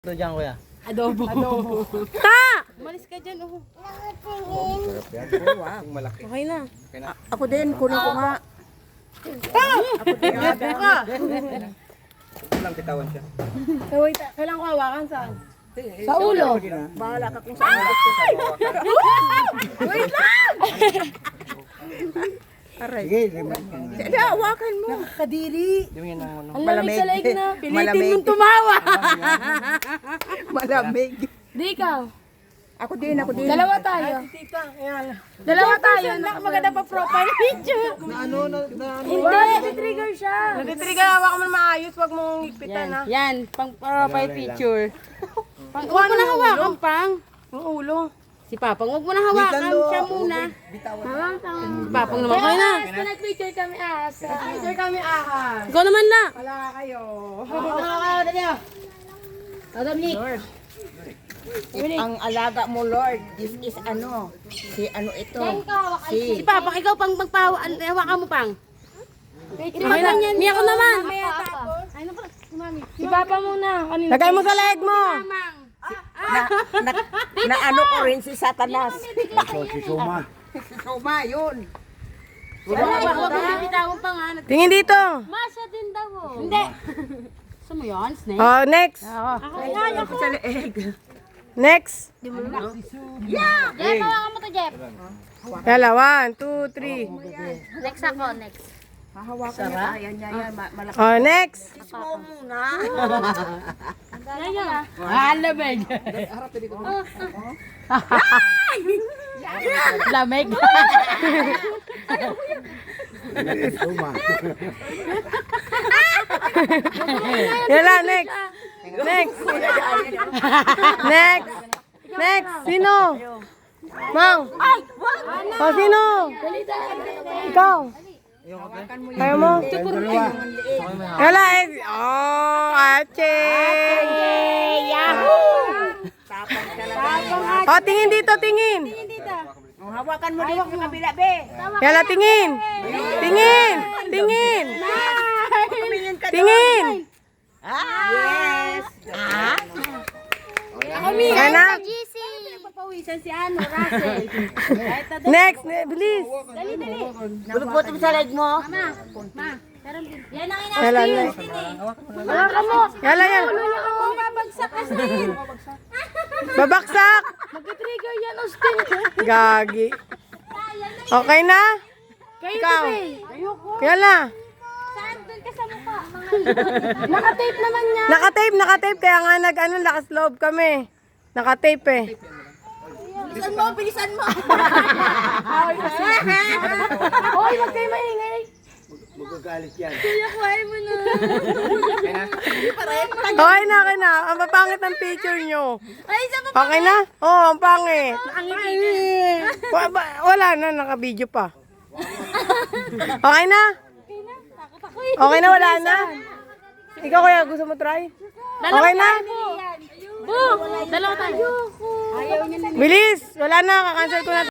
Ito dyan, kuya. Adobo. Ta! Umalis ka dyan, oh. Sarap yan. Wow. Malaki. Okay na. Ako din, kunin ko nga. Ito lang kitawan siya. Wait, kailangan ko hawakan saan? Sa ulo. Bahala ka kung saan gusto sa Wait lang! Sige, Sige, hawakan mo. Kadiri. Yung yan ang ano. Ang lamig sa leg na. Pilitin mong tumawa. Malamig. Di ikaw. Ako din. Dalawa tayo. Tita, ayan. Dalawa tayo. Maganda pa profile picture. Hindi. Nag-trigger siya. Natitriga, hawakan mo na maayos. Huwag mong higpitan, ha? Yan. Pang profile picture. Huwag mo na hawakan, Pang. Ang ulo. Si Papang, huwag mo na hawakan. Siya muna. Si Papang naman. Okay na. Nag-picture kami asa. Picture kami ahas. Ikaw naman na. Wala kayo. Lord. Ang alaga mo, Lord. This is ano? Si ano ito? Si Papang, ikaw pang hawakan mo, Pang. Okay na. Miya ko naman. Si Papa muna. Lagay mo sa leg mo. Mamang. Na ano ko rin si Satanas. Si Suma. Si Suma, yun. Huwag mo bibitawan pa nga. Tingin dito. Masya din daw. Hindi. Gusto mo yun, Snake? Oh, next. Ako nga, ako. Sa leeg. Next. Jeff, hawakan mo to, Jeff. Yala, 1, 2, 3. Next ako, next. Hahawakan niya. Yan. Malaki. Oh, next. Kiss mo muna. Yan. Lamig. Lamig. Suma. Yala, next. Next. Next. Next. Sino? Mang. Oh, sino? Ikaw. Kaya mo? Yala, oh, Acheng. Yahoo! Oh, tingin dito, tingin. Hawakan mo dito sa kabila, be. Yala, tingin. Tingin. Tingin. Tingin. Yes. Kaya na? GC. Papawisan si ano, Russell. Next. Bilis. Dali. Bulubot mo sa leg mo. Ma. Yan ang Yala, ina-steal. next. Hawakan mo. Yala, yan. Babagsak ka, Steal. Babaksak. Mag-trigger yan, Austin. Gagi. Okay na? Ikaw. Yala. Saan doon ka sa mukha? Naka-tape naman niya. Nakatape. Kaya nga lakas loob kami. Nakatape eh. Bilisan mo. Hoy, wag kayo maingay. Magagalit yan. Kuya, kuhain mo na. Okay na. Ang papangit ng picture nyo. Ay, isa pa. Okay na? Oo, ang pangit. Ang ingay. Wala na, naka-video pa. Okay na? Okay na, wala na? Ikaw kaya, gusto mo try? Okay na? Dalawa tayo. Ayaw niya na. Bilis! Wala na, kakancel ko na.